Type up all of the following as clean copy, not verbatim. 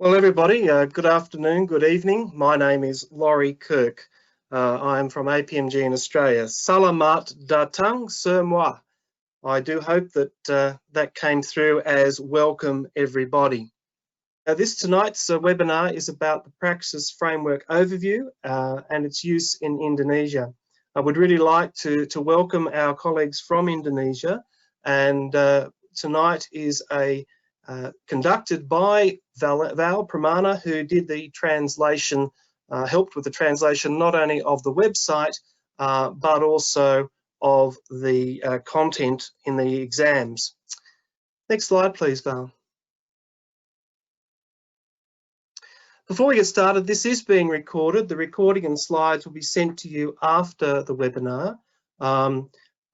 Well, everybody, good afternoon, good evening. My name is Laurie Kirk. I'm from APMG in Australia. Salamat datang semua. I do hope that that came through as welcome everybody. Now, tonight's webinar is about the Praxis Framework overview and its use in Indonesia. I would really like to welcome our colleagues from Indonesia, and tonight is conducted by Val Pramana, who did the translation, helped with the translation not only of the website, but also of the content in the exams. Next slide, please, Val. Before we get started, this is being recorded. The recording and slides will be sent to you after the webinar.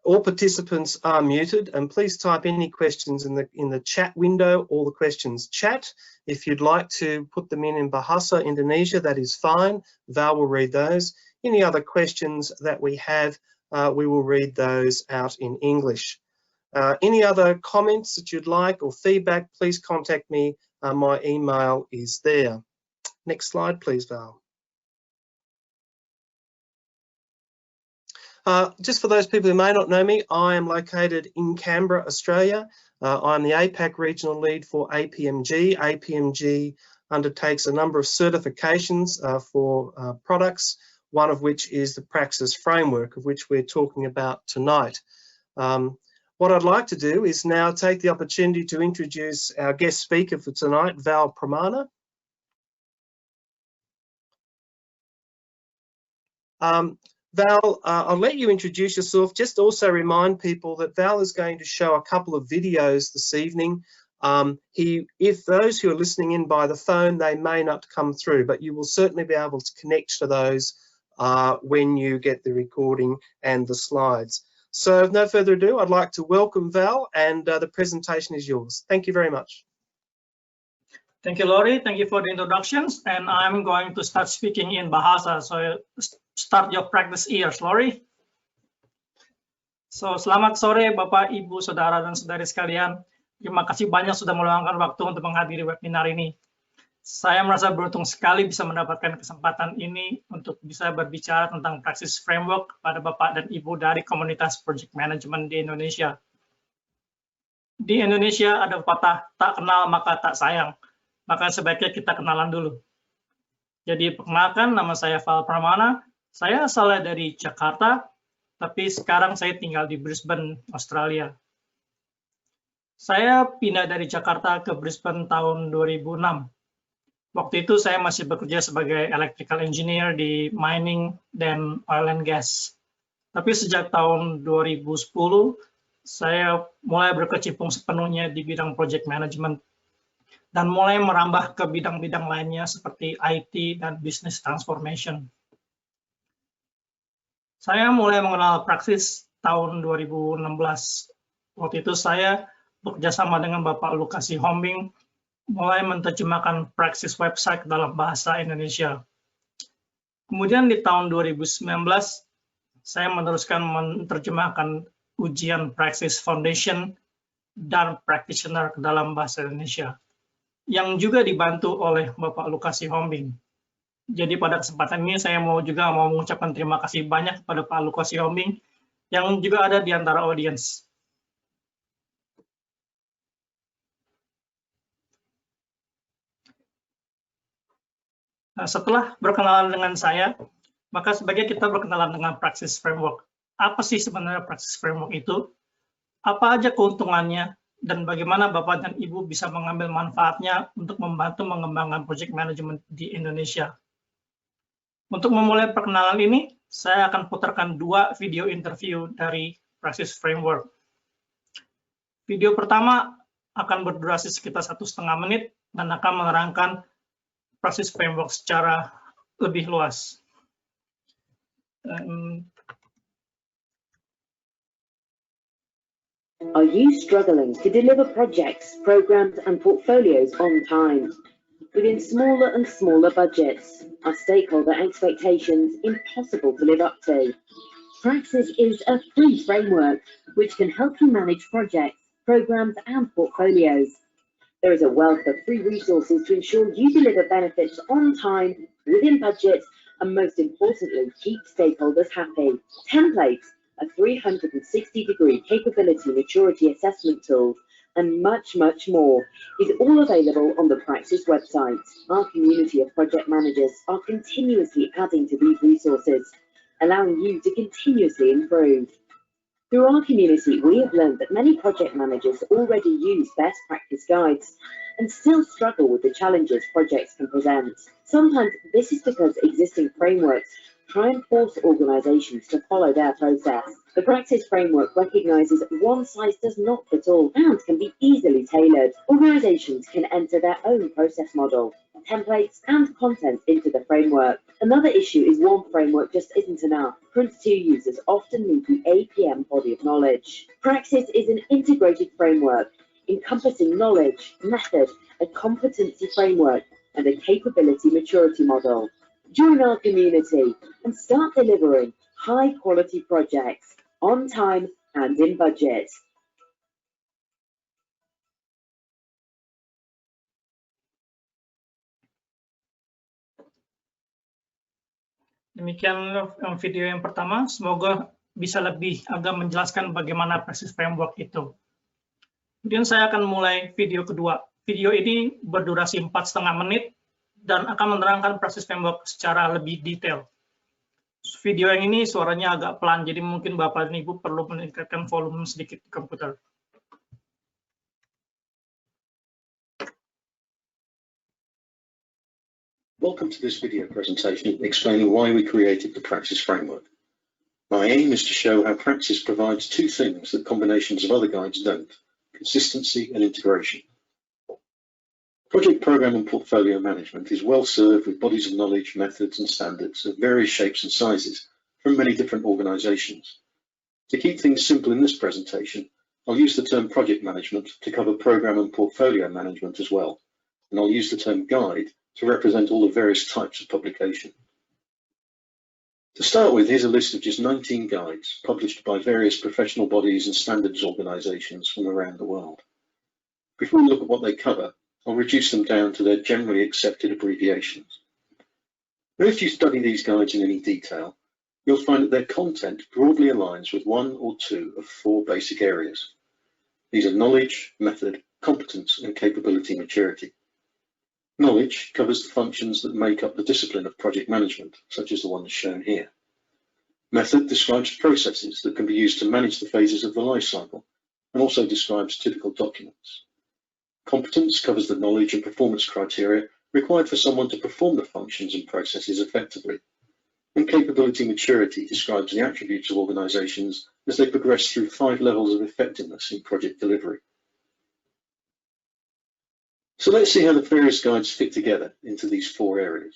All participants are muted, and please type any questions in the chat window or the questions chat. If you'd like to put them in Bahasa Indonesia, that is fine. Val will read those. Any other questions that we have, we will read those out in English. Any other comments that you'd like or feedback, please contact me. My email is there. Next slide, please, Val. Just for those people who may not know me, I am located in Canberra, Australia. I'm the APAC regional lead for APMG. APMG undertakes a number of certifications for products, one of which is the Praxis Framework, of which we're talking about tonight. What I'd like to do is now take the opportunity to introduce our guest speaker for tonight, Val Pramana. Val, I'll let you introduce yourself. Just also remind people that Val is going to show a couple of videos this evening. If those who are listening in by the phone, they may not come through, but you will certainly be able to connect to those when you get the recording and the slides. So with no further ado, I'd like to welcome Val, and the presentation is yours. Thank you very much. Thank you, Laurie. Thank you for the introductions. And I'm going to start speaking in Bahasa. So start your practice ears, Laurie. So selamat sore Bapak, Ibu, Saudara, dan Saudari sekalian. Terima kasih banyak sudah meluangkan waktu untuk menghadiri webinar ini. Saya merasa beruntung sekali bisa mendapatkan kesempatan ini untuk bisa berbicara tentang Praxis Framework pada Bapak dan Ibu dari komunitas Project Management di Indonesia. Di Indonesia ada pepatah, tak kenal maka tak sayang. Maka sebaiknya kita kenalan dulu. Jadi perkenalkan, nama saya Val Pramana. Saya asalnya dari Jakarta, tapi sekarang saya tinggal di Brisbane, Australia. Saya pindah dari Jakarta ke Brisbane tahun 2006. Waktu itu saya masih bekerja sebagai electrical engineer di mining dan oil and gas. Tapi sejak tahun 2010, saya mulai berkecimpung sepenuhnya di bidang project management dan mulai merambah ke bidang-bidang lainnya seperti IT dan business transformation. Saya mulai mengenal Praxis tahun 2016. Waktu itu saya bekerjasama dengan Bapak Lukasi Hombing, mulai menerjemahkan Praxis website dalam bahasa Indonesia. Kemudian di tahun 2019, saya meneruskan menerjemahkan ujian Praxis Foundation dan Practitioner ke dalam bahasa Indonesia, yang juga dibantu oleh Bapak Lukasi Hombing. Jadi pada kesempatan ini saya mau mengucapkan terima kasih banyak kepada Pak Lukasi Hombing yang juga ada di antara audiens. Nah, setelah berkenalan dengan saya, maka sebaiknya kita berkenalan dengan Praxis Framework. Apa sih sebenarnya Praxis Framework itu? Apa aja keuntungannya? Dan bagaimana Bapak dan Ibu bisa mengambil manfaatnya untuk membantu mengembangkan project management di Indonesia. Untuk memulai perkenalan ini, saya akan putarkan dua video interview dari Praxis Framework. Video pertama akan berdurasi sekitar 1,5 menit dan akan menerangkan Praxis Framework secara lebih luas. Are you struggling to deliver projects, programs, and portfolios on time? Within smaller and smaller budgets, are stakeholder expectations impossible to live up to? Praxis is a free framework which can help you manage projects, programs, and portfolios. There is a wealth of free resources to ensure you deliver benefits on time, within budget, and most importantly, keep stakeholders happy. Templates, a 360-degree capability maturity assessment tool, and much, much more is all available on the Praxis website. Our community of project managers are continuously adding to these resources, allowing you to continuously improve. Through our community, we have learned that many project managers already use best practice guides and still struggle with the challenges projects can present. Sometimes this is because existing frameworks try and force organizations to follow their process. The Praxis Framework recognizes that one size does not fit all and can be easily tailored. Organizations can enter their own process model, templates, and content into the framework. Another issue is one framework just isn't enough. Prince2 users often need the APM body of knowledge. Praxis is an integrated framework encompassing knowledge, method, a competency framework, and a capability maturity model. Join our community and start delivering high-quality projects on time and in budget. Demikian video yang pertama, semoga bisa lebih agak menjelaskan bagaimana Praxis Framework itu. Kemudian saya akan mulai video kedua. Video ini berdurasi 4,5 menit dan akan menerangkan Praxis Framework secara lebih detail. Video yang ini suaranya agak pelan, jadi mungkin Bapak dan Ibu perlu meningkatkan volume sedikit di komputer. Welcome to this video presentation explaining why we created the Praxis Framework. My aim is to show how Praxis provides two things that combinations of other guides don't: consistency and integration. Project program and portfolio management is well served with bodies of knowledge, methods and standards of various shapes and sizes from many different organizations. To keep things simple in this presentation, I'll use the term project management to cover program and portfolio management as well, and I'll use the term guide to represent all the various types of publication. To start with, here's a list of just 19 guides published by various professional bodies and standards organizations from around the world. Before we look at what they cover, I'll reduce them down to their generally accepted abbreviations. Now, if you study these guides in any detail, you'll find that their content broadly aligns with one or two of four basic areas. These are knowledge, method, competence, and capability maturity. Knowledge covers the functions that make up the discipline of project management, such as the ones shown here. Method describes processes that can be used to manage the phases of the life cycle and also describes typical documents. Competence covers the knowledge and performance criteria required for someone to perform the functions and processes effectively. And capability maturity describes the attributes of organizations as they progress through 5 levels of effectiveness in project delivery. So let's see how the various guides fit together into these 4 areas.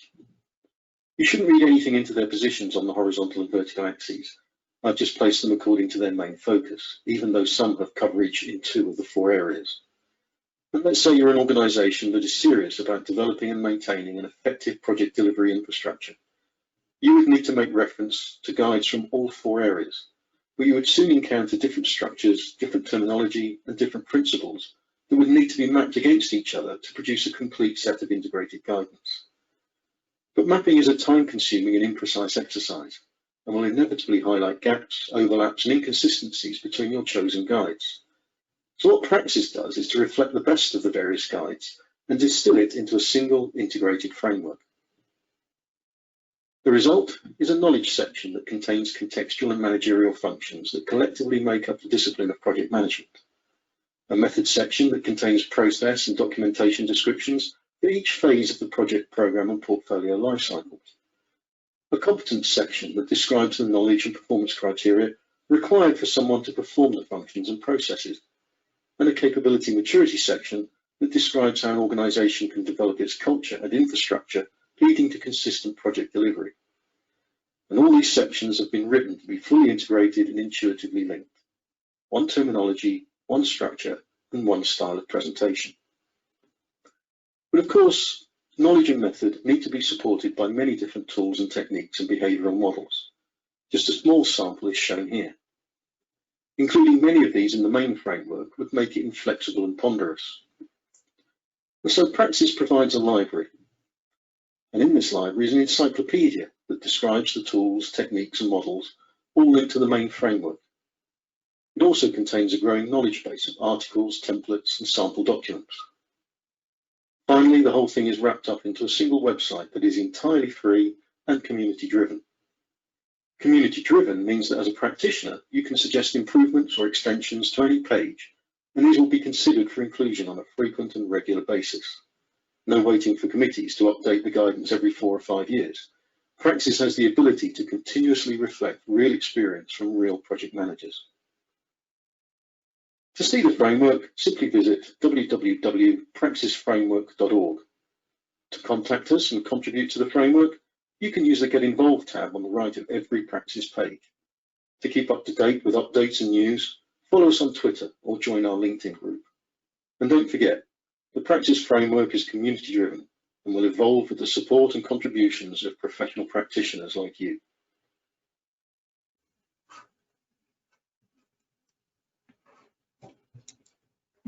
You shouldn't read anything into their positions on the horizontal and vertical axes. I've just placed them according to their main focus, even though some have coverage in 2 of the 4 areas. And let's say you're an organization that is serious about developing and maintaining an effective project delivery infrastructure. You would need to make reference to guides from all 4 areas, but you would soon encounter different structures, different terminology, and different principles that would need to be mapped against each other to produce a complete set of integrated guidance. But mapping is a time-consuming and imprecise exercise, and will inevitably highlight gaps, overlaps, and inconsistencies between your chosen guides. So what Praxis does is to reflect the best of the various guides and distill it into a single integrated framework. The result is a knowledge section that contains contextual and managerial functions that collectively make up the discipline of project management. A method section that contains process and documentation descriptions for each phase of the project program and portfolio life cycles. A competence section that describes the knowledge and performance criteria required for someone to perform the functions and processes. And a capability maturity section that describes how an organization can develop its culture and infrastructure, leading to consistent project delivery. And all these sections have been written to be fully integrated and intuitively linked. One terminology, one structure, and one style of presentation. But of course, knowledge and method need to be supported by many different tools and techniques and behavioral models. Just a small sample is shown here. Including many of these in the main framework would make it inflexible and ponderous. So Praxis provides a library. And in this library is an encyclopedia that describes the tools, techniques and models, all linked to the main framework. It also contains a growing knowledge base of articles, templates and sample documents. Finally, the whole thing is wrapped up into a single website that is entirely free and community-driven. Community-driven means that as a practitioner, you can suggest improvements or extensions to any page, and these will be considered for inclusion on a frequent and regular basis. No waiting for committees to update the guidance every 4 or 5 years. Praxis has the ability to continuously reflect real experience from real project managers. To see the framework, simply visit www.praxisframework.org. To contact us and contribute to the framework, you can use the Get Involved tab on the right of every Praxis page. To keep up to date with updates and news, follow us on Twitter or join our LinkedIn group. And don't forget, the Praxis framework is community-driven and will evolve with the support and contributions of professional practitioners like you.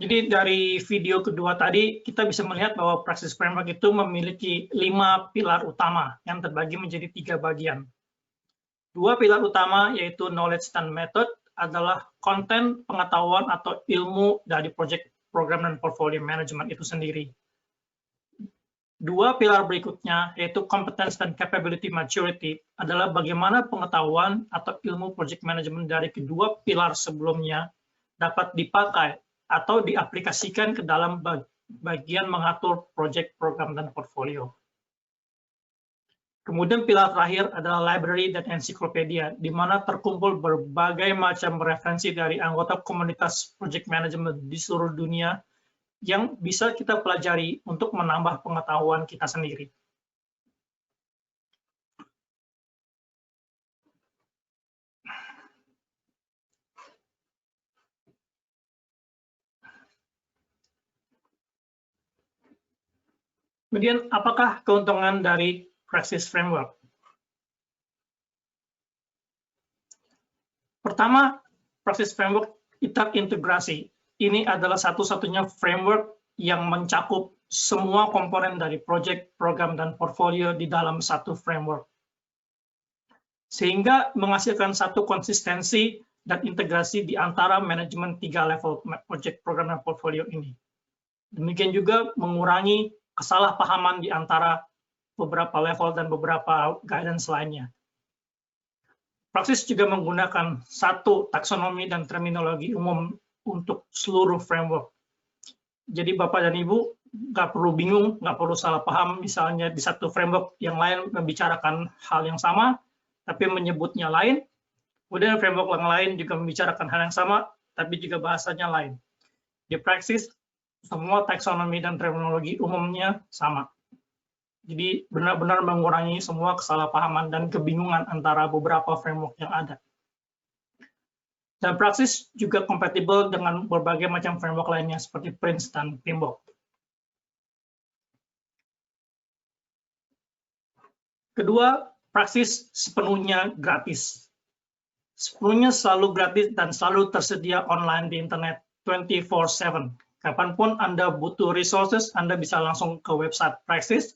Jadi dari video kedua tadi, kita bisa melihat bahwa Praxis Framework itu memiliki 5 pilar utama yang terbagi menjadi 3 bagian. 2 pilar utama yaitu knowledge dan method adalah konten, pengetahuan atau ilmu dari project, program, dan portfolio management itu sendiri. 2 pilar berikutnya yaitu competence dan capability maturity adalah bagaimana pengetahuan atau ilmu project management dari kedua pilar sebelumnya dapat dipakai atau diaplikasikan ke dalam bagian mengatur proyek, program, dan portfolio. Kemudian pilar terakhir adalah library dan ensiklopedia, di mana terkumpul berbagai macam referensi dari anggota komunitas project management di seluruh dunia yang bisa kita pelajari untuk menambah pengetahuan kita sendiri. Kemudian, apakah keuntungan dari Praxis Framework? Pertama, Praxis Framework integrasi. Ini adalah satu-satunya framework yang mencakup semua komponen dari project, program, dan portfolio di dalam satu framework. Sehingga menghasilkan satu konsistensi dan integrasi di antara manajemen 3 level project, program, dan portfolio ini. Demikian juga mengurangi kesalahpahaman di antara beberapa level dan beberapa guidance lainnya. Praxis juga menggunakan satu taksonomi dan terminologi umum untuk seluruh framework. Jadi Bapak dan Ibu nggak perlu bingung, nggak perlu salah paham, misalnya di satu framework yang lain membicarakan hal yang sama, tapi menyebutnya lain, kemudian framework yang lain juga membicarakan hal yang sama, tapi juga bahasanya lain. Di Praxis, semua taksonomi dan terminologi umumnya sama. Jadi benar-benar mengurangi semua kesalahpahaman dan kebingungan antara beberapa framework yang ada. Dan Praxis juga kompatibel dengan berbagai macam framework lainnya seperti Prince dan PMBOK. Kedua, Praxis sepenuhnya gratis. Sepenuhnya selalu gratis dan selalu tersedia online di internet 24/7. Kapanpun Anda butuh resources, Anda bisa langsung ke website Praxis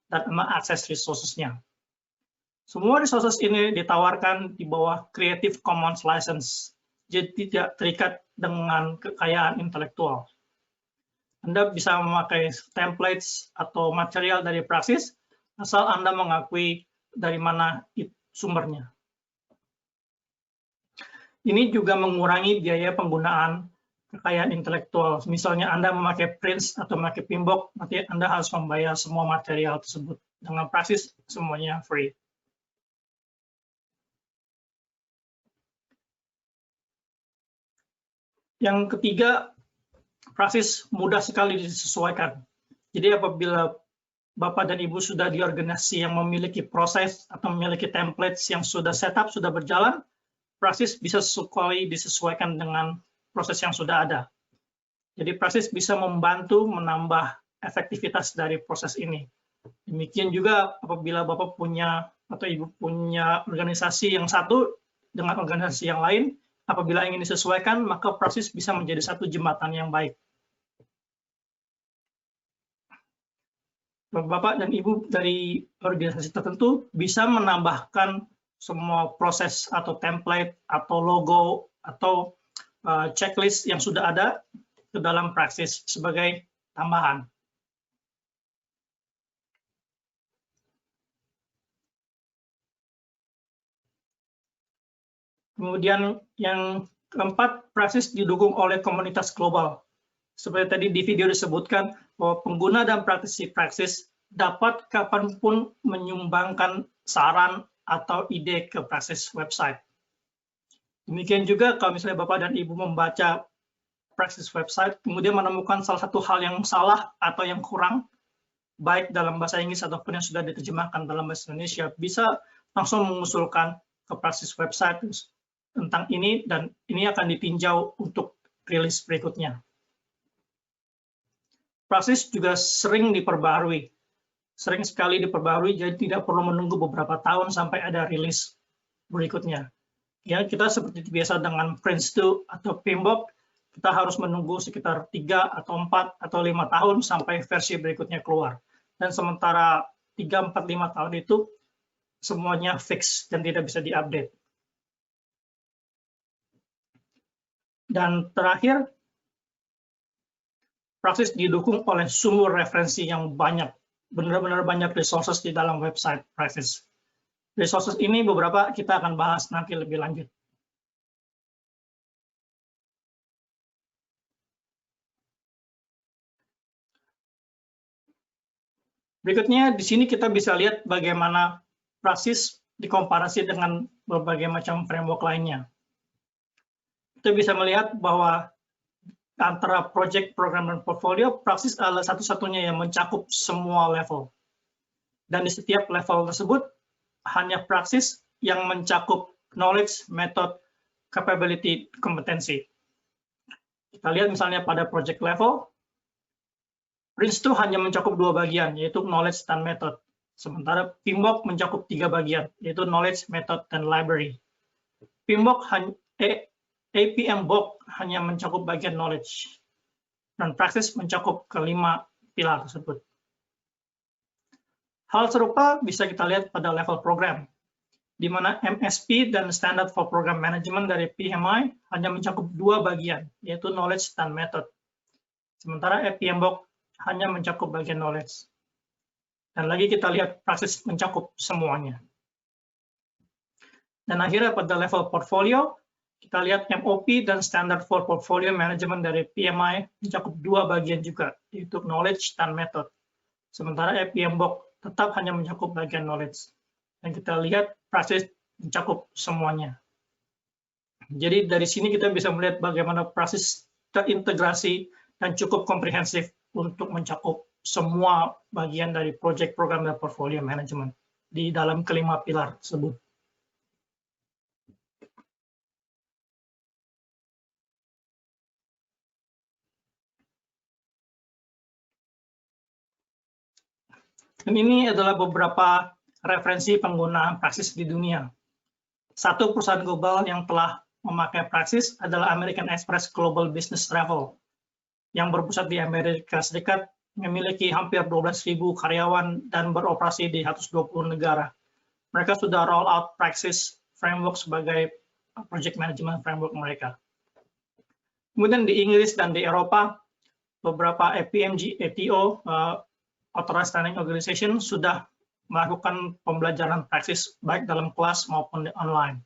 dan mengakses resources-nya. Semua resources ini ditawarkan di bawah Creative Commons License, jadi tidak terikat dengan kekayaan intelektual. Anda bisa memakai templates atau material dari Praxis, asal Anda mengakui dari mana sumbernya. Ini juga mengurangi biaya penggunaan kekayaan intelektual. Misalnya Anda memakai Prince atau memakai PMBOK, nanti Anda harus membayar semua material tersebut. Dengan Praxis, semuanya free. Yang ketiga, Praxis mudah sekali disesuaikan. Jadi apabila Bapak dan Ibu sudah di organisasi yang memiliki proses atau memiliki templates yang sudah setup, sudah berjalan, Praxis bisa sekali disesuaikan dengan proses yang sudah ada. Jadi Praxis bisa membantu menambah efektivitas dari proses ini. Demikian juga apabila Bapak punya atau Ibu punya organisasi yang satu dengan organisasi yang lain, apabila ingin disesuaikan, maka Praxis bisa menjadi satu jembatan yang baik. Bapak dan Ibu dari organisasi tertentu bisa menambahkan semua proses atau template atau logo atau checklist yang sudah ada ke dalam Praxis sebagai tambahan. Kemudian yang keempat, Praxis didukung oleh komunitas global. Seperti tadi di video disebutkan bahwa pengguna dan praktisi Praxis dapat kapanpun menyumbangkan saran atau ide ke Praxis website. Demikian juga kalau misalnya Bapak dan Ibu membaca Praxis website, kemudian menemukan salah satu hal yang salah atau yang kurang, baik dalam bahasa Inggris ataupun yang sudah diterjemahkan dalam bahasa Indonesia, bisa langsung mengusulkan ke Praxis website tentang ini, dan ini akan ditinjau untuk rilis berikutnya. Praxis juga sering diperbarui, sering sekali diperbarui, jadi tidak perlu menunggu beberapa tahun sampai ada rilis berikutnya. Ya, kita seperti biasa dengan Prince2 atau PMBOK, kita harus menunggu sekitar 3 atau 4 atau 5 tahun sampai versi berikutnya keluar. Dan sementara 3, 4, 5 tahun itu semuanya fix dan tidak bisa diupdate. Dan terakhir, Praxis didukung oleh sumber referensi yang banyak, benar-benar banyak resources di dalam website Praxis. Resources ini beberapa kita akan bahas nanti lebih lanjut. Berikutnya, di sini kita bisa lihat bagaimana Praxis dikomparasi dengan berbagai macam framework lainnya. Kita bisa melihat bahwa antara project, program, dan portfolio, Praxis adalah satu-satunya yang mencakup semua level. Dan di setiap level tersebut, hanya Praxis yang mencakup knowledge, method, capability, kompetensi. Kita lihat misalnya pada project level, Prince2 hanya mencakup 2 bagian, yaitu knowledge dan method. Sementara PMBOK mencakup 3 bagian, yaitu knowledge, method, dan library. APMBOK hanya mencakup bagian knowledge, dan Praxis mencakup kelima pilar tersebut. Hal serupa bisa kita lihat pada level program, di mana MSP dan Standard for Program Management dari PMI hanya mencakup 2 bagian, yaitu knowledge dan method. Sementara APMBOK hanya mencakup bagian knowledge. Dan lagi kita lihat Praxis mencakup semuanya. Dan akhirnya pada level portfolio, kita lihat MOP dan Standard for Portfolio Management dari PMI mencakup 2 bagian juga, yaitu knowledge dan method. Sementara APMBOK tetap hanya mencakup bagian knowledge. Dan kita lihat Praxis mencakup semuanya. Jadi dari sini kita bisa melihat bagaimana Praxis terintegrasi dan cukup komprehensif untuk mencakup semua bagian dari project, program, dan portfolio management di dalam kelima pilar tersebut. Dan ini adalah beberapa referensi penggunaan Praxis di dunia. Satu perusahaan global yang telah memakai Praxis adalah American Express Global Business Travel, yang berpusat di Amerika Serikat, memiliki hampir 12.000 karyawan dan beroperasi di 120 negara. Mereka sudah roll out Praxis Framework sebagai project management framework mereka. Kemudian di Inggris dan di Eropa, beberapa APMG, ATO, Authorized Training Organization, sudah melakukan pembelajaran Praxis baik dalam kelas maupun di online.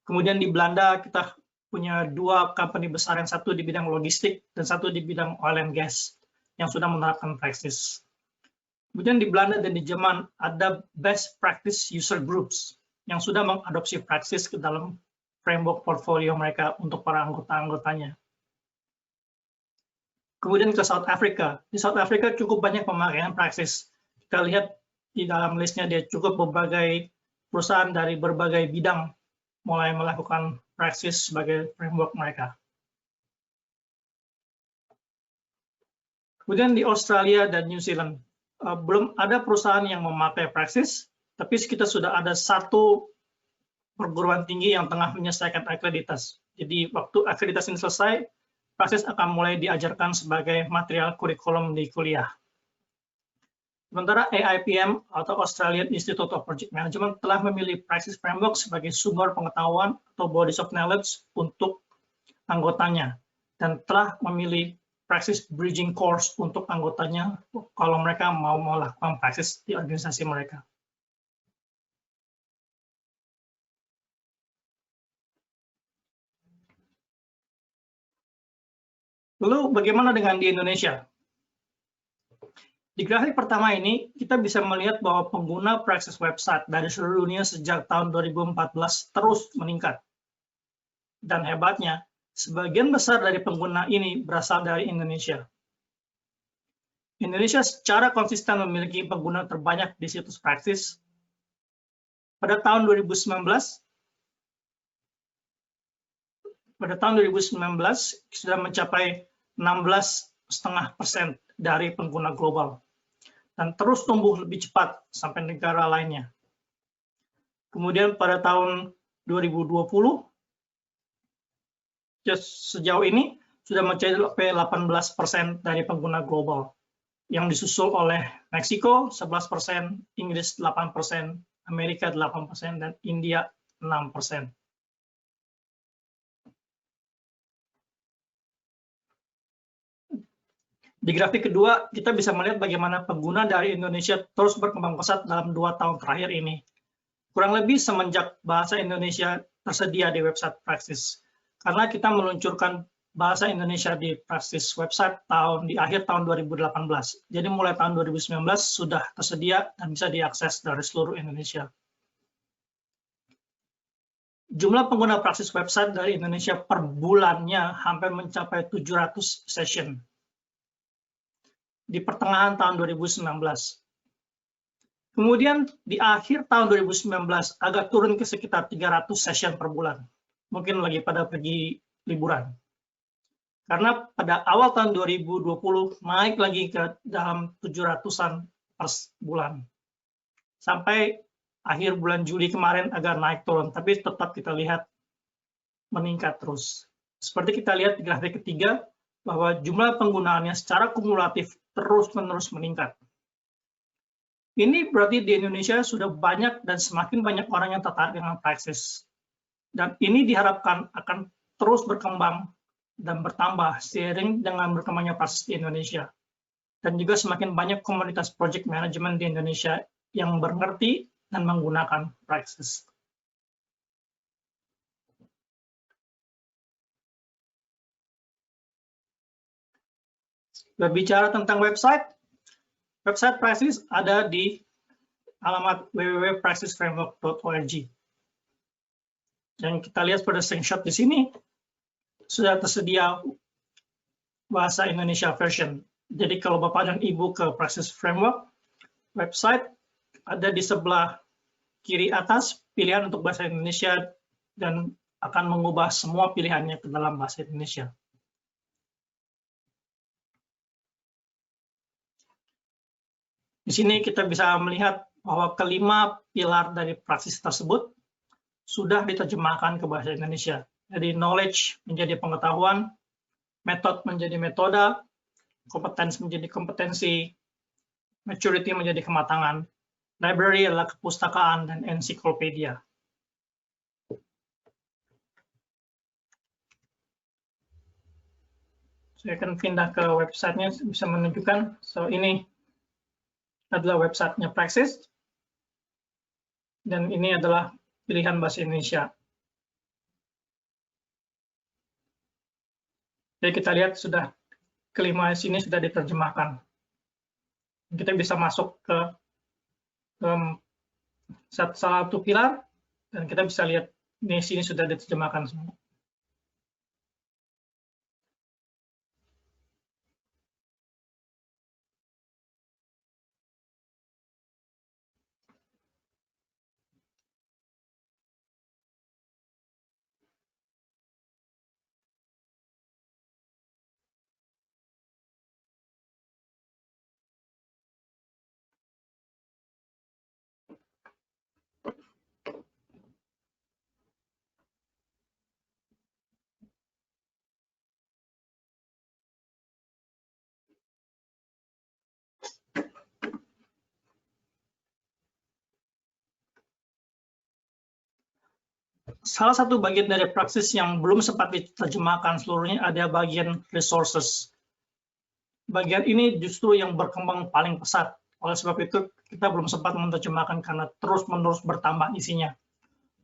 Kemudian di Belanda kita punya 2 company besar, yang satu di bidang logistik dan satu di bidang oil and gas yang sudah menerapkan Praxis. Kemudian di Belanda dan di Jerman ada best practice user groups yang sudah mengadopsi Praxis ke dalam framework portfolio mereka untuk para anggota-anggotanya. Kemudian ke South Africa. Di South Africa cukup banyak pemakaian Praxis. Kita lihat di dalam listnya dia cukup berbagai perusahaan dari berbagai bidang mulai melakukan Praxis sebagai framework mereka. Kemudian di Australia dan New Zealand, belum ada perusahaan yang memakai Praxis, tapi kita sudah ada 1 perguruan tinggi yang tengah menyelesaikan akreditasi. Jadi waktu akreditasi ini selesai, Praxis akan mulai diajarkan sebagai material kurikulum di kuliah. Sementara AIPM atau Australian Institute of Project Management telah memilih Praxis Framework sebagai sumber pengetahuan atau bodies of knowledge untuk anggotanya, dan telah memilih Praxis Bridging Course untuk anggotanya kalau mereka mau melakukan praksis di organisasi mereka. Lalu bagaimana dengan di Indonesia? Di grafik pertama ini, kita bisa melihat bahwa pengguna Praxis website dari seluruh dunia sejak tahun 2014 terus meningkat. Dan hebatnya, sebagian besar dari pengguna ini berasal dari Indonesia. Indonesia secara konsisten memiliki pengguna terbanyak di situs Praxis. Pada tahun 2019 sudah mencapai 16,5% dari pengguna global dan terus tumbuh lebih cepat sampai negara lainnya. Kemudian pada tahun 2020 sejauh ini sudah mencapai 18% dari pengguna global, yang disusul oleh Meksiko 11%, Inggris 8%, Amerika 8%, dan India 6%. Di grafik kedua, kita bisa melihat bagaimana pengguna dari Indonesia terus berkembang pesat dalam 2 tahun terakhir ini. Kurang lebih semenjak Bahasa Indonesia tersedia di website Praxis. Karena kita meluncurkan Bahasa Indonesia di Praxis website di akhir tahun 2018. Jadi mulai tahun 2019 sudah tersedia dan bisa diakses dari seluruh Indonesia. Jumlah pengguna Praxis website dari Indonesia per bulannya hampir mencapai 700 session di pertengahan tahun 2019. Kemudian di akhir tahun 2019 agak turun ke sekitar 300 session per bulan. Mungkin lagi pada pergi liburan. Karena pada awal tahun 2020 naik lagi ke dalam 700-an per bulan. Sampai akhir bulan Juli kemarin agak naik turun, tapi tetap kita lihat meningkat terus. Seperti kita lihat di grafik ketiga, bahwa jumlah penggunaannya secara kumulatif terus-menerus meningkat. Ini berarti di Indonesia sudah banyak dan semakin banyak orang yang tertarik dengan Praxis. Dan ini diharapkan akan terus berkembang dan bertambah seiring dengan berkembangnya Praxis di Indonesia. Dan juga semakin banyak komunitas project management di Indonesia yang mengerti dan menggunakan Praxis. Berbicara tentang website Praxis ada di alamat www.praxisframework.org. Dan kita lihat pada screenshot di sini, sudah tersedia Bahasa Indonesia version. Jadi kalau Bapak dan Ibu ke Praxis Framework, website ada di sebelah kiri atas, pilihan untuk Bahasa Indonesia, dan akan mengubah semua pilihannya ke dalam Bahasa Indonesia. Di sini kita bisa melihat bahwa kelima pilar dari Praxis tersebut sudah diterjemahkan ke Bahasa Indonesia. Jadi knowledge menjadi pengetahuan, method menjadi metode, kompetensi menjadi kompetensi, maturity menjadi kematangan, library adalah kepustakaan, dan ensiklopedia. Saya akan pindah ke websitenya, bisa menunjukkan. So ini adalah websitenya Praxis, dan ini adalah pilihan Bahasa Indonesia. Jadi kita lihat sudah kelima sini sudah diterjemahkan. Kita bisa masuk ke salah satu pilar, dan kita bisa lihat di sini sudah diterjemahkan semua. salah satu bagian dari Praxis yang belum sempat diterjemahkan seluruhnya ada bagian resources. Bagian ini justru yang berkembang paling pesat. Oleh sebab itu, kita belum sempat menerjemahkan karena terus-menerus bertambah isinya.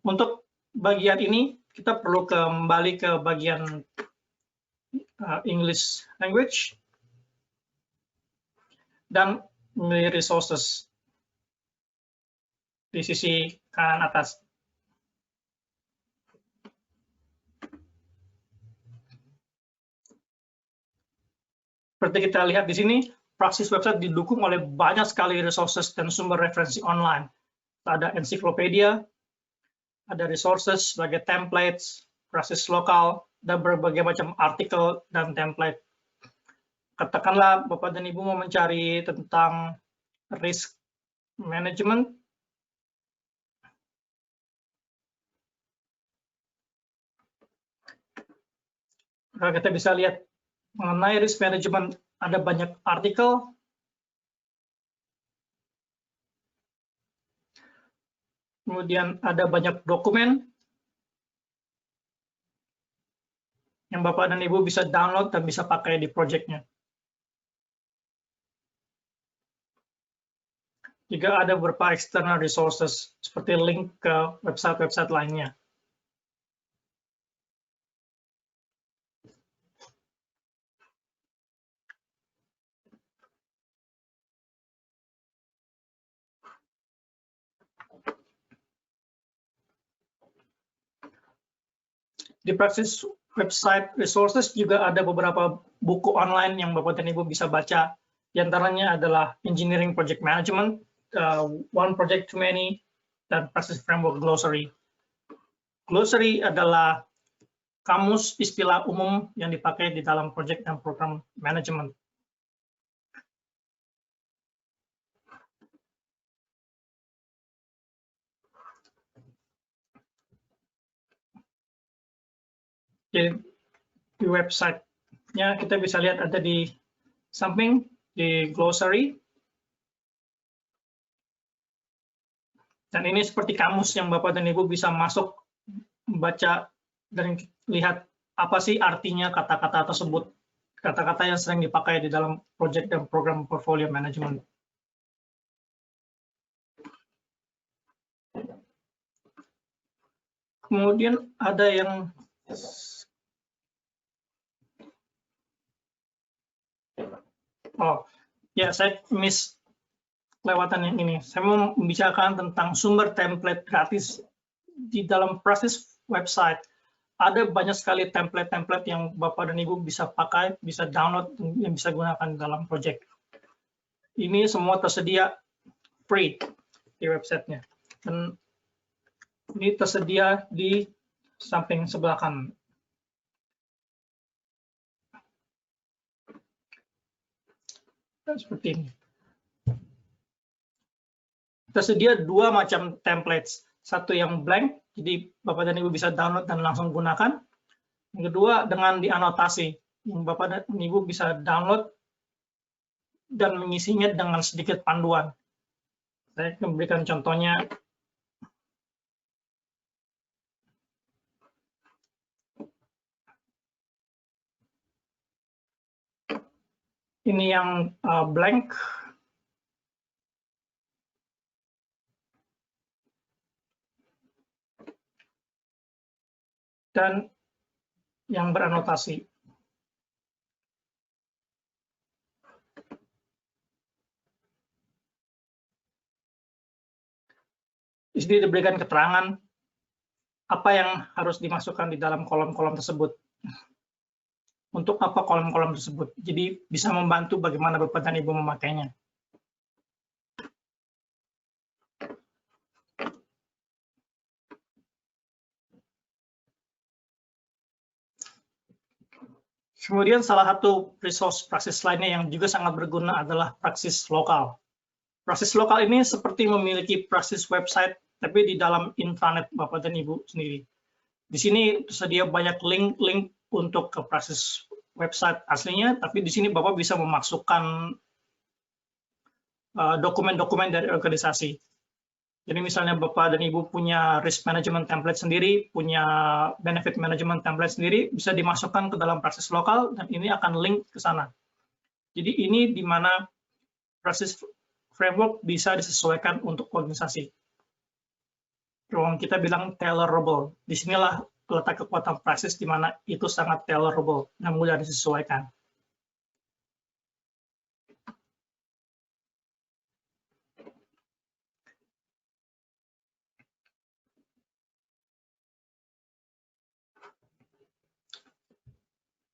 Untuk bagian ini, kita perlu kembali ke bagian English language dan memilih resources di sisi kanan atas. Seperti kita lihat di sini, Praxis website didukung oleh banyak sekali resources dan sumber referensi online. Ada ensiklopedia, ada resources sebagai templates, Praxis lokal, dan berbagai macam artikel dan template. Katakanlah Bapak dan Ibu mau mencari tentang risk management, maka kita bisa lihat mengenai risk management ada banyak artikel, kemudian ada banyak dokumen yang Bapak dan Ibu bisa download dan bisa pakai di projectnya. Juga ada beberapa external resources seperti link ke website-website lainnya. Di Praxis website resources juga ada beberapa buku online yang Bapak dan Ibu bisa baca. Di antaranya adalah Engineering Project Management, One Project Too Many, dan Praxis Framework Glossary. Glossary adalah kamus istilah umum yang dipakai di dalam project dan program management. Jadi di website-nya kita bisa lihat ada di samping di glossary. Dan ini seperti kamus yang Bapak dan Ibu bisa masuk, membaca, dan lihat apa sih artinya kata-kata tersebut. Kata-kata yang sering dipakai di dalam project dan program portfolio management. Kemudian ada yang saya miss lewatan yang ini. Saya mau membicarakan tentang sumber template gratis. Di dalam Praxis website, ada banyak sekali template-template yang Bapak dan Ibu bisa pakai, bisa download, yang bisa gunakan dalam project. Ini semua tersedia free di websitenya. Dan ini tersedia di samping sebelah kanan. Seperti ini. Tersedia dua macam templates. Satu yang blank, jadi Bapak dan Ibu bisa download dan langsung gunakan. Yang kedua dengan dianotasi, yang Bapak dan Ibu bisa download dan mengisinya dengan sedikit panduan. Saya akan memberikan contohnya. Ini yang blank. Dan yang beranotasi. Di sini diberikan keterangan apa yang harus dimasukkan di dalam kolom-kolom tersebut. Untuk apa kolom-kolom tersebut. Jadi bisa membantu bagaimana Bapak dan Ibu memakainya. Kemudian salah satu resource Praxis lainnya yang juga sangat berguna adalah Praxis lokal. Praxis lokal ini seperti memiliki Praxis website, tapi di dalam intranet Bapak dan Ibu sendiri. Di sini tersedia banyak link untuk ke Praxis website aslinya, tapi di sini Bapak bisa memasukkan dokumen-dokumen dari organisasi. Jadi misalnya Bapak dan Ibu punya risk management template sendiri, punya benefit management template sendiri, bisa dimasukkan ke dalam Praxis lokal dan ini akan link ke sana. Jadi ini di mana Praxis Framework bisa disesuaikan untuk organisasi. Ruang kita bilang tailorable. Disinilah letak kekuatan Praxis di mana itu sangat tailorable dan mudah disesuaikan.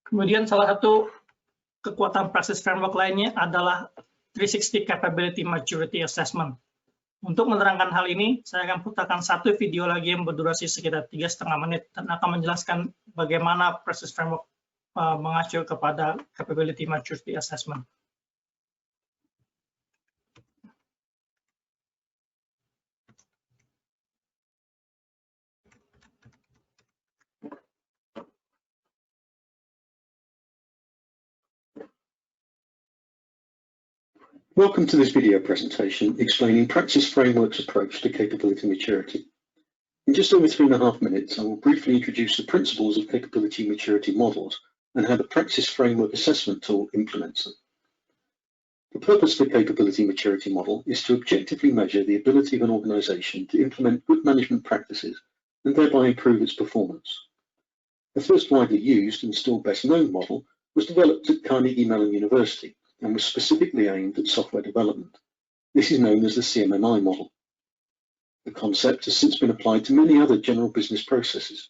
Kemudian salah satu kekuatan Praxis Framework lainnya adalah 360 Capability Maturity Assessment. Untuk menerangkan hal ini, saya akan putarkan satu video lagi yang berdurasi sekitar 3,5 menit dan akan menjelaskan bagaimana Praxis Framework mengacu kepada Capability Maturity Assessment. Welcome to this video presentation explaining Praxis Framework's approach to capability maturity. In just over 3.5 minutes, I will briefly introduce the principles of capability maturity models and how the Praxis Framework assessment tool implements them. The purpose of the capability maturity model is to objectively measure the ability of an organization to implement good management practices and thereby improve its performance. The first widely used and still best known model was developed at Carnegie Mellon University and was specifically aimed at software development. This is known as the CMMI model. The concept has since been applied to many other general business processes.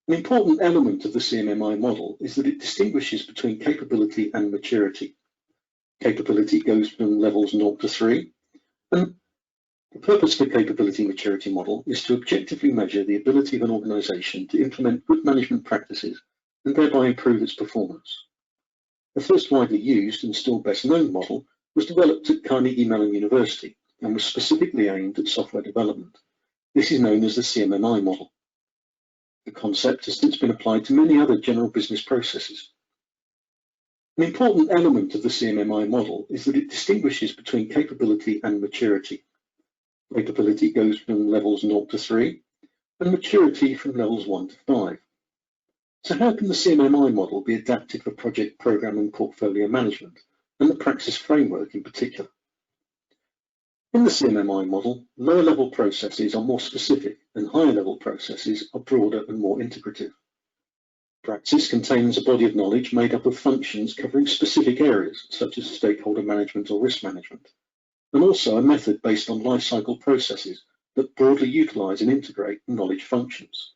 An important element of the CMMI model is that it distinguishes between capability and maturity. Capability goes from levels 0 to 3, and the purpose of the capability maturity model is to objectively measure the ability of an organization to implement good management practices and thereby improve its performance. The first widely used and still best known model was developed at Carnegie Mellon University and was specifically aimed at software development. This is known as the CMMI model. The concept has since been applied to many other general business processes. An important element of the CMMI model is that it distinguishes between capability and maturity. Capability goes from levels 0 to 3, and maturity from levels 1 to 5. So how can the CMMI model be adapted for project, program, and portfolio management, and the Praxis Framework in particular? In the CMMI model, lower-level processes are more specific, and higher-level processes are broader and more integrative. Praxis contains a body of knowledge made up of functions covering specific areas, such as stakeholder management or risk management, and also a method based on lifecycle processes that broadly utilize and integrate knowledge functions.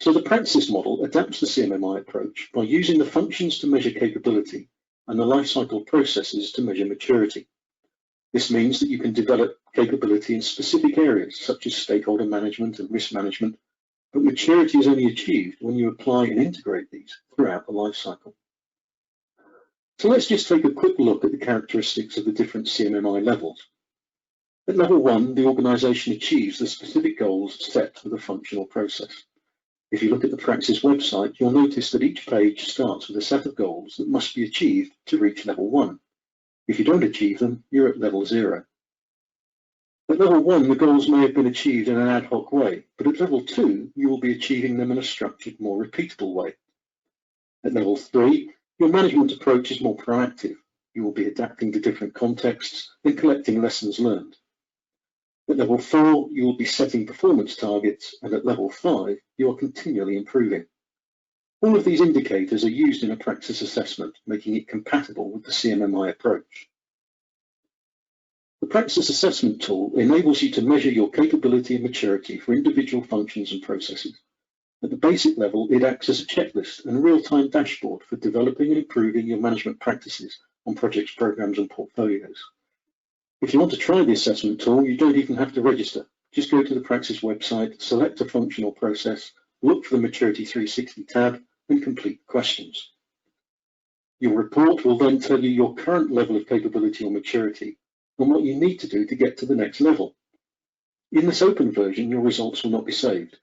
So the Praxis model adapts the CMMI approach by using the functions to measure capability and the lifecycle processes to measure maturity. This means that you can develop capability in specific areas such as stakeholder management and risk management, but maturity is only achieved when you apply and integrate these throughout the lifecycle. So let's just take a quick look at the characteristics of the different CMMI levels. At level 1, the organization achieves the specific goals set for the functional process. If you look at the Praxis website, you'll notice that each page starts with a set of goals that must be achieved to reach level 1. If you don't achieve them, you're at level 0. At level 1, the goals may have been achieved in an ad hoc way, but at level 2, you will be achieving them in a structured, more repeatable way. At level 3, your management approach is more proactive. You will be adapting to different contexts and collecting lessons learned. At level 4, you will be setting performance targets, and at level 5, you are continually improving. All of these indicators are used in a Praxis assessment, making it compatible with the CMMI approach. The Praxis assessment tool enables you to measure your capability and maturity for individual functions and processes. At the basic level, it acts as a checklist and a real-time dashboard for developing and improving your management practices on projects, programs, and portfolios. If you want to try the assessment tool, you don't even have to register. Just go to the Praxis website, select a functional process, look for the Maturity 360 tab, and complete the questions. Your report will then tell you your current level of capability or maturity and what you need to do to get to the next level. In this open version, your results will not be saved.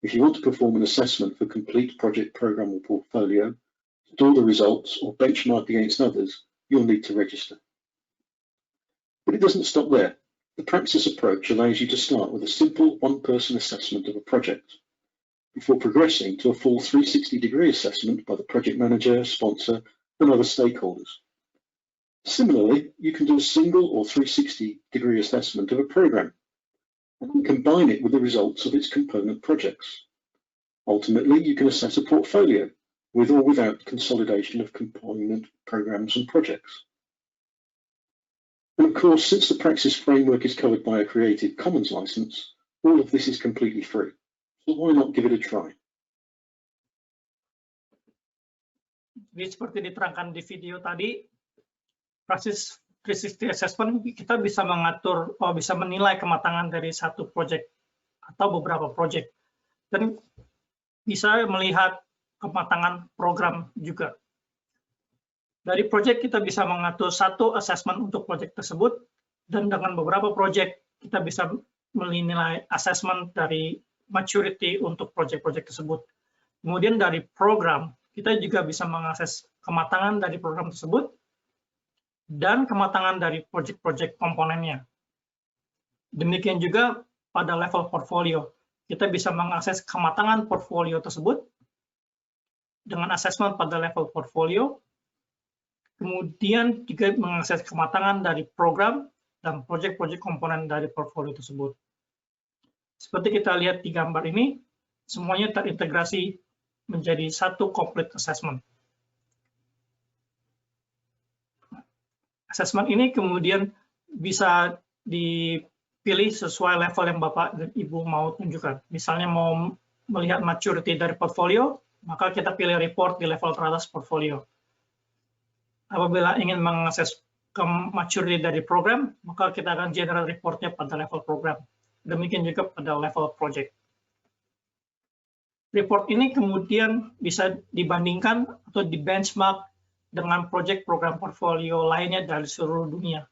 If you want to perform an assessment for complete project, program, or portfolio, store the results, or benchmark against others, you'll need to register. But it doesn't stop there. The Praxis approach allows you to start with a simple one-person assessment of a project before progressing to a full 360-degree assessment by the project manager, sponsor, and other stakeholders. Similarly, you can do a single or 360-degree assessment of a program and then combine it with the results of its component projects. Ultimately, you can assess a portfolio with or without consolidation of component programs and projects. And of course, since the Praxis framework is covered by a Creative Commons license, all of this is completely free. So why not give it a try? Jadi seperti diterangkan di video tadi, Praxis 360 Assessment kita bisa mengatur, bisa menilai kematangan dari satu project atau beberapa project, dan bisa melihat kematangan program juga. Dari project kita bisa mengatur satu assessment untuk project tersebut, dan dengan beberapa project kita bisa menilai assessment dari maturity untuk project-project tersebut. Kemudian dari program, kita juga bisa mengakses kematangan dari program tersebut dan kematangan dari project-project komponennya. Demikian juga pada level portfolio, kita bisa mengakses kematangan portfolio tersebut dengan assessment pada level portfolio, kemudian juga mengakses kematangan dari program dan project-project komponen dari portfolio tersebut. Seperti kita lihat di gambar ini, semuanya terintegrasi menjadi satu complete assessment. Assessment ini kemudian bisa dipilih sesuai level yang Bapak dan Ibu mau tunjukkan. Misalnya mau melihat maturity dari portfolio, maka kita pilih report di level teratas portfolio. Apabila ingin mengakses ke maturity dari program, maka kita akan generate reportnya pada level program. Demikian juga pada level project. Report ini kemudian bisa dibandingkan atau di-benchmark dengan project program portfolio lainnya dari seluruh dunia.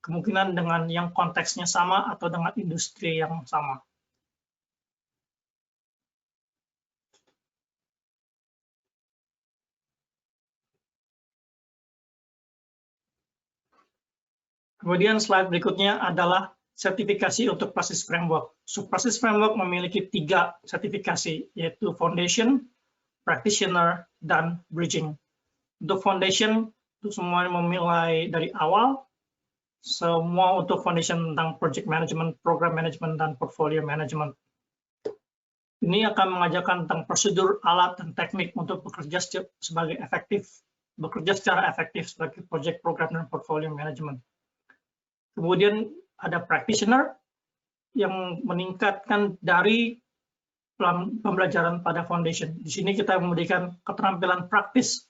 Kemungkinan dengan yang konteksnya sama atau dengan industri yang sama. Kemudian slide berikutnya adalah sertifikasi untuk Praxis Framework. Praxis Framework memiliki 3 sertifikasi, yaitu Foundation, Practitioner, dan Bridging. Untuk Foundation, itu semua memulai dari awal, semua untuk Foundation tentang Project Management, Program Management, dan Portfolio Management. Ini akan mengajarkan tentang prosedur, alat, dan teknik untuk bekerja secara efektif sebagai Project Program dan Portfolio Management. Kemudian ada practitioner yang meningkatkan dari pembelajaran pada foundation. Di sini kita memberikan keterampilan praktis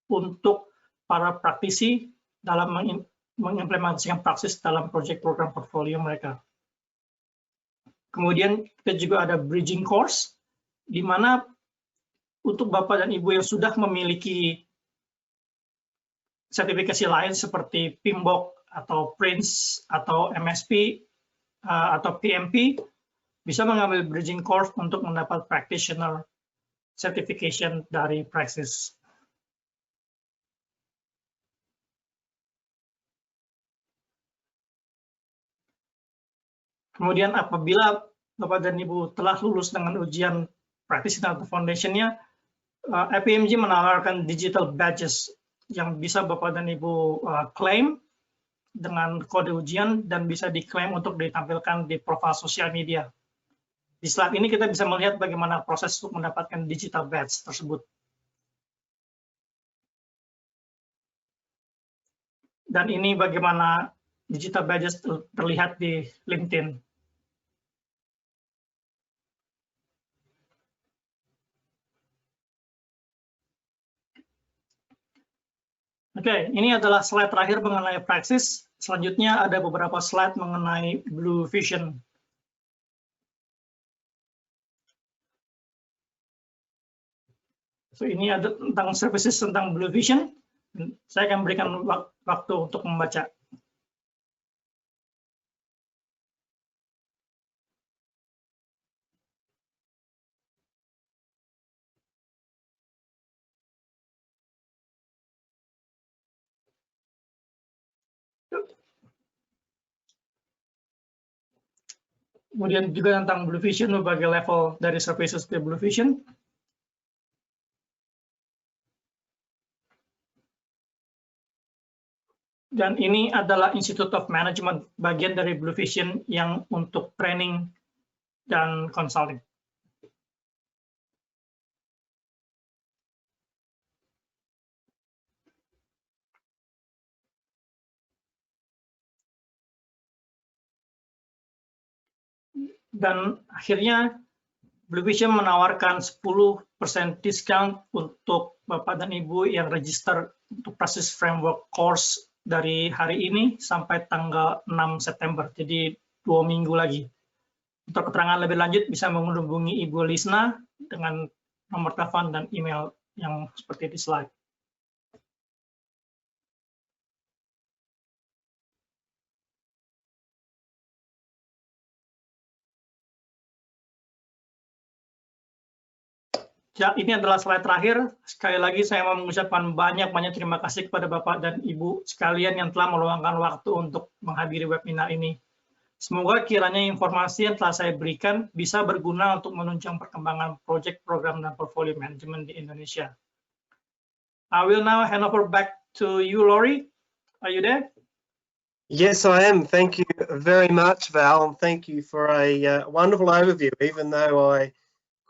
untuk para praktisi dalam mengimplementasikan praksis dalam project program portfolio mereka. Kemudian kita juga ada bridging course, di mana untuk Bapak dan Ibu yang sudah memiliki sertifikasi lain seperti PMBOK atau Prince atau MSP atau PMP, bisa mengambil bridging course untuk mendapat practitioner certification dari Praxis. Kemudian apabila Bapak dan Ibu telah lulus dengan ujian practitioner atau foundation-nya, APMG menawarkan digital badges yang bisa Bapak dan Ibu klaim dengan kode ujian dan bisa diklaim untuk ditampilkan di profil sosial media. Di slide ini kita bisa melihat bagaimana proses untuk mendapatkan digital badge tersebut. Dan ini bagaimana digital badges terlihat di LinkedIn. Oke, ini adalah slide terakhir mengenai Praxis. Selanjutnya ada beberapa slide mengenai Blue Vision. So, ini ada tentang services tentang Blue Vision. Saya akan berikan waktu untuk membaca. Kemudian juga tentang Blue Vision, berbagai level dari services ke Blue Vision. Dan ini adalah Institute of Management, bagian dari Blue Vision yang untuk training dan consulting. Dan akhirnya Blue Vision menawarkan 10% diskon untuk Bapak dan Ibu yang register untuk Praxis Framework course dari hari ini sampai tanggal 6 September, jadi 2 minggu lagi. Untuk keterangan lebih lanjut bisa menghubungi Ibu Lisna dengan nomor telepon dan email yang seperti di slide. Ya, ini adalah slide terakhir. Sekali lagi saya mau mengucapkan banyak-banyak terima kasih kepada Bapak dan Ibu sekalian yang telah meluangkan waktu untuk menghadiri webinar ini. Semoga kiranya informasi yang telah saya berikan bisa berguna untuk menunjang perkembangan proyek, program, dan portfolio manajemen di Indonesia. I will now hand over back to you, Lori. Are you there? Yes, I am. Thank you very much, Val, and thank you for a wonderful overview. Even though I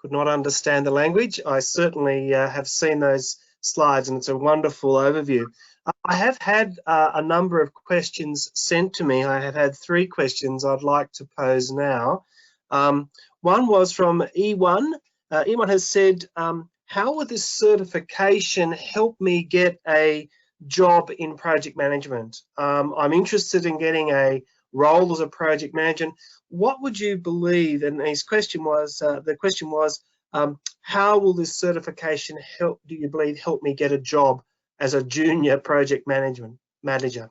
could not understand the language, I certainly have seen those slides, and it's a wonderful overview. I have had a number of questions sent to me. I have had 3 questions I'd like to pose now. One was from E1. E1 has said, how will this certification help me get a job in project management? I'm interested in getting a role as a project manager. What would you believe? And his question was, how will this certification help? Do you believe help me get a job as a junior project management manager?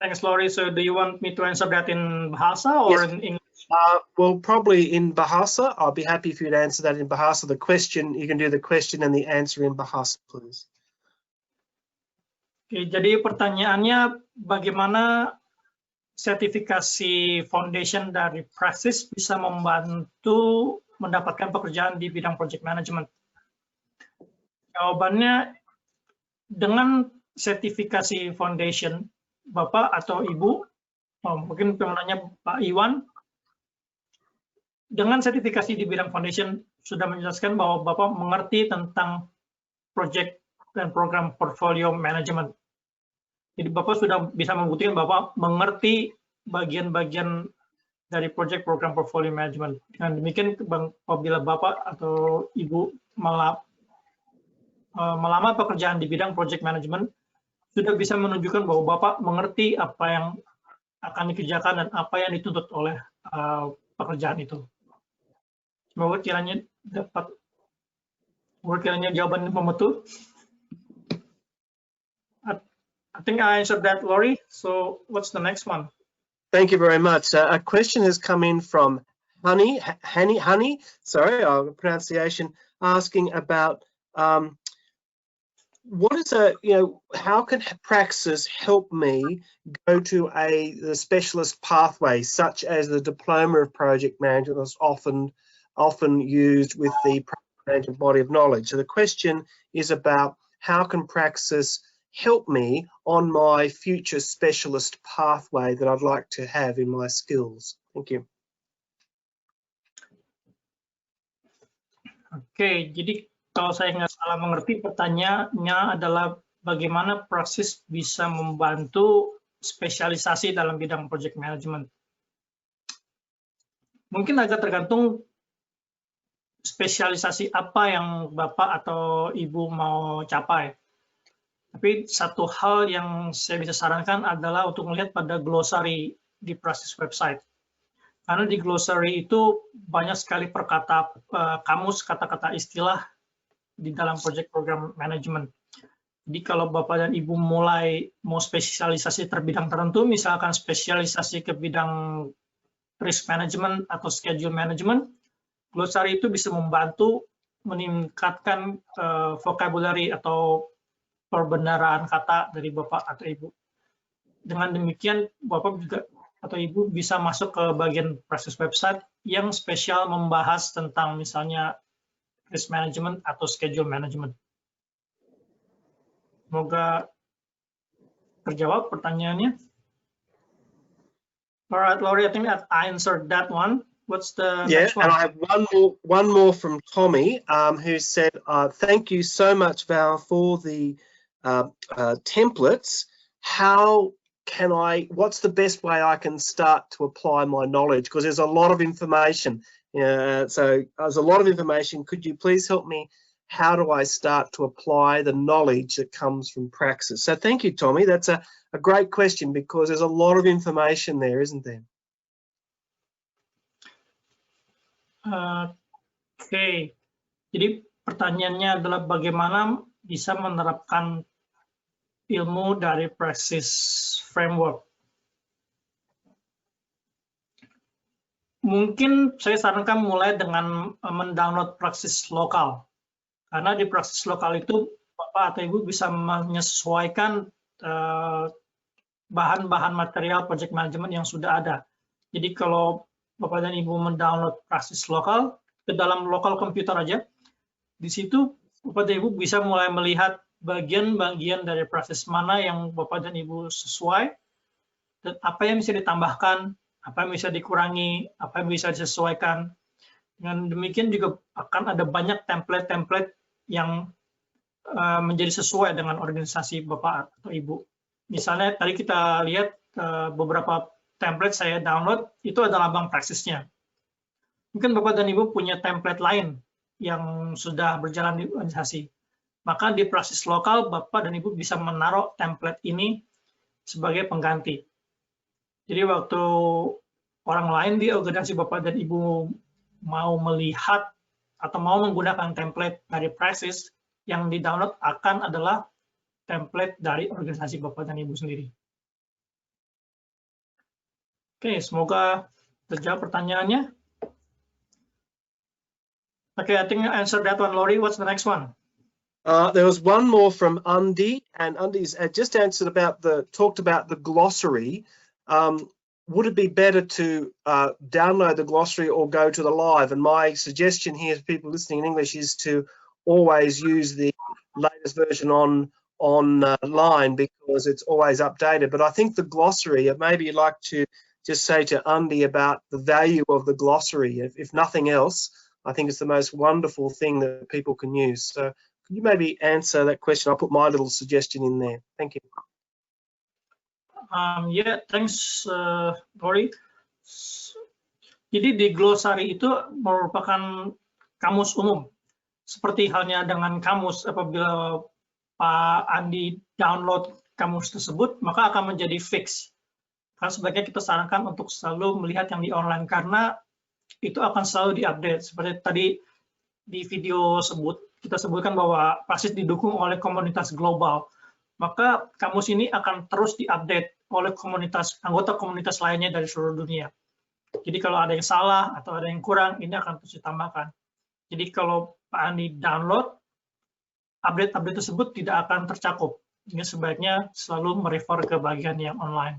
Thanks, Lori. So, do you want me to answer that in Bahasa or Yes. in English? Well, probably in Bahasa. I'll be happy for you to answer that in Bahasa. The question, you can do the question and the answer in Bahasa, please. Oke, jadi pertanyaannya bagaimana sertifikasi foundation dari Praxis bisa membantu mendapatkan pekerjaan di bidang project management? Jawabannya, dengan sertifikasi foundation, Bapak atau Ibu, mungkin penanya Pak Iwan, dengan sertifikasi di bidang foundation sudah menjelaskan bahwa Bapak mengerti tentang project dan program portfolio management. Jadi Bapak sudah bisa membuktikan Bapak mengerti bagian-bagian dari project program portfolio management. Dengan demikian, apabila Bapak atau Ibu melamar pekerjaan di bidang project management, sudah bisa menunjukkan bahwa Bapak mengerti apa yang akan dikerjakan dan apa yang dituntut oleh pekerjaan itu. Semoga kiranya jawaban membetul. I think I answered that, Lori. So what's the next one? Thank you very much. A question has come in from Honey, sorry, our pronunciation, asking about what is how can Praxis help me go to the specialist pathway, such as the diploma of project management that's often used with the project management body of knowledge. So the question is about how can Praxis help me on my future specialist pathway that I'd like to have in my skills. Thank you. Oke, jadi kalau saya nggak salah mengerti, pertanyaannya adalah bagaimana Praxis bisa membantu spesialisasi dalam bidang project management. Mungkin agak tergantung spesialisasi apa yang Bapak atau Ibu mau capai. Tapi satu hal yang saya bisa sarankan adalah untuk melihat pada glossary di Praxis website. Karena di glossary itu banyak sekali kamus kata-kata istilah di dalam project program management. Jadi kalau Bapak dan Ibu mau spesialisasi terbidang tertentu, misalkan spesialisasi ke bidang risk management atau schedule management, glossary itu bisa membantu meningkatkan vocabulary atau perbenaran kata dari Bapak atau Ibu. Dengan demikian, Bapak juga atau Ibu bisa masuk ke bagian Praxis website yang spesial membahas tentang misalnya risk management atau schedule management. Semoga terjawab pertanyaannya. Alright, Laurie, I think I answered that one. What's the next one? And I have one more from Tommy, who said, thank you so much, Val, for the templates. What's the best way I can start to apply my knowledge? Because there's a lot of information. So there's a lot of information. Could you please help me? How do I start to apply the knowledge that comes from Praxis? So thank you, Tommy. That's a great question because there's a lot of information there, isn't there? Oke. Jadi pertanyaannya adalah bagaimana bisa menerapkan ilmu dari Praxis Framework. Mungkin saya sarankan mulai dengan mendownload Praxis lokal. Karena di Praxis lokal itu Bapak atau Ibu bisa menyesuaikan bahan-bahan material project management yang sudah ada. Jadi kalau Bapak dan Ibu mendownload Praxis lokal ke dalam lokal komputer aja, di situ Bapak dan Ibu bisa mulai melihat bagian-bagian dari Praxis mana yang Bapak dan Ibu sesuai, dan apa yang bisa ditambahkan, apa yang bisa dikurangi, apa yang bisa disesuaikan. Dengan demikian juga akan ada banyak template-template yang menjadi sesuai dengan organisasi Bapak atau Ibu. Misalnya tadi kita lihat beberapa template saya download, itu adalah lambang Praxisnya. Mungkin Bapak dan Ibu punya template lain yang sudah berjalan di organisasi. Maka di Praxis lokal, Bapak dan Ibu bisa menaruh template ini sebagai pengganti. Jadi waktu orang lain di organisasi Bapak dan Ibu mau melihat atau mau menggunakan template dari Praxis, yang di-download akan adalah template dari organisasi Bapak dan Ibu sendiri. Oke, semoga terjawab pertanyaannya. Okay, I think I answered that one, Laurie. What's the next one? There was one more from Undi, and Undi's just answered talked about the glossary. Would it be better to download the glossary or go to the live? And my suggestion here to people listening in English is to always use the latest version online because it's always updated. But I think the glossary, maybe you'd like to just say to Undi about the value of the glossary. If nothing else, I think it's the most wonderful thing that people can use. So can you maybe answer that question? I'll put my little suggestion in there. Thank you. Yeah, thanks, Laurie. Jadi di glossary itu merupakan kamus umum. Seperti halnya dengan kamus, apabila Pak Andi download kamus tersebut, maka akan menjadi fix. Karena sebaiknya kita sarankan untuk selalu melihat yang di online, karena itu akan selalu diupdate. Seperti tadi di video kita sebutkan bahwa Praxis didukung oleh komunitas global. Maka kamus ini akan terus diupdate oleh anggota komunitas lainnya dari seluruh dunia. Jadi kalau ada yang salah atau ada yang kurang, ini akan terus ditambahkan. Jadi kalau Pak Andi download, update-update tersebut tidak akan tercakup. Ini sebaiknya selalu merefer ke bagian yang online.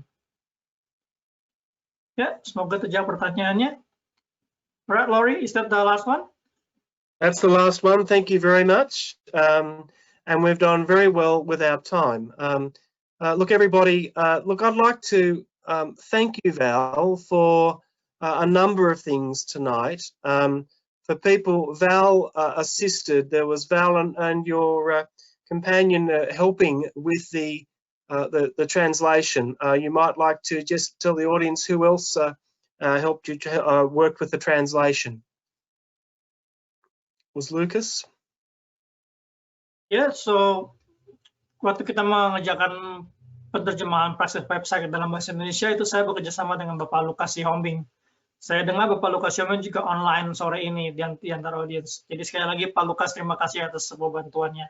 Ya, semoga terjawab pertanyaannya. Alright, Laurie, is that the last one? That's the last one. Thank you very much. And we've done very well with our time. Look, everybody, I'd like to thank you, Val, for a number of things tonight. For people, Val assisted. There was Val and your companion helping with the translation. You might like to just tell the audience who else helped you to work with the translation. Was Lucas? Ya, so waktu kita mengerjakan penerjemahan Praxis website dalam bahasa Indonesia, itu saya bekerja sama dengan Bapak Lukas Hombing. Saya dengar Bapak Lukas Hombing juga online sore ini di antara audiens. Jadi sekali lagi Pak Lukas, terima kasih atas sebuah bantuannya.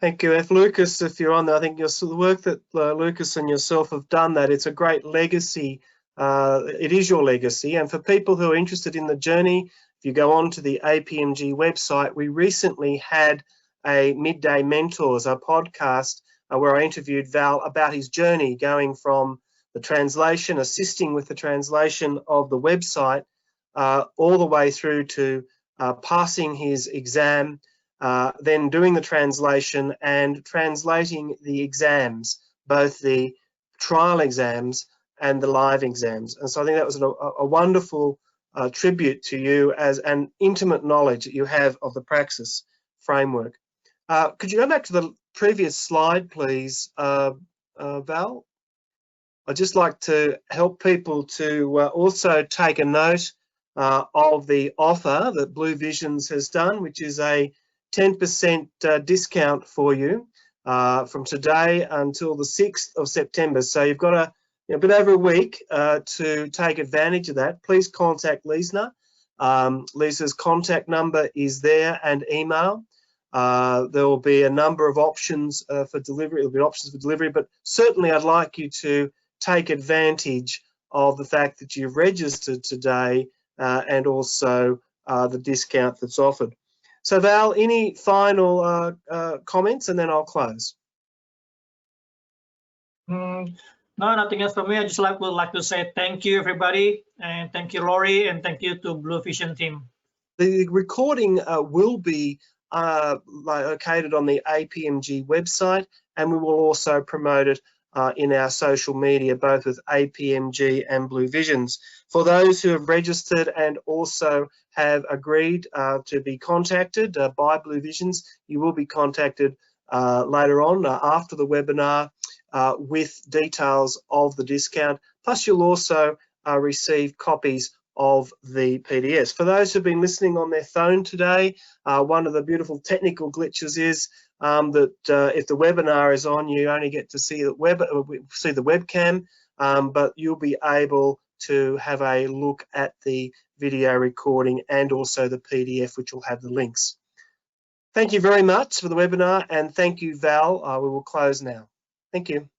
Thank you. Lucas, if you're on there, I think the work that Lucas and yourself have done, that it's a great legacy. It is your legacy. And for people who are interested in the journey, if you go on to the APMG website, we recently had a Midday Mentors, a podcast where I interviewed Val about his journey going from the translation, assisting with the translation of the website, all the way through to passing his exam, then doing the translation and translating the exams, both the trial exams and the live exams. And so I think that was a wonderful tribute to you as an intimate knowledge that you have of the Praxis framework. Could you go back to the previous slide, please, Val? I'd just like to help people to also take a note of the offer that Blue Visions has done, which is a 10% discount for you from today until the 6th of September. So you've got a bit over a week to take advantage of that. Please contact Lisa. Lisa's contact number is there, and email. There will be a number of options for delivery. There'll be options for delivery, but certainly I'd like you to take advantage of the fact that you've registered today and also the discount that's offered. So Val, any final comments, and then I'll close. No, nothing else from me. I just would like to say thank you, everybody, and thank you, Lori, and thank you to Blue Vision team. The recording will be located on the APMG website, and we will also promote it in our social media, both with APMG and Blue Visions. For those who have registered and also have agreed to be contacted by Blue Visions, you will be contacted later on after the webinar with details of the discount. Plus, you'll also receive copies of the PDFs. For those who've been listening on their phone today, one of the beautiful technical glitches is that if the webinar is on, you only get to see the webcam, but you'll be able to have a look at the video recording and also the PDF, which will have the links. Thank you very much for the webinar, and thank you, Val. We will close now. Thank you.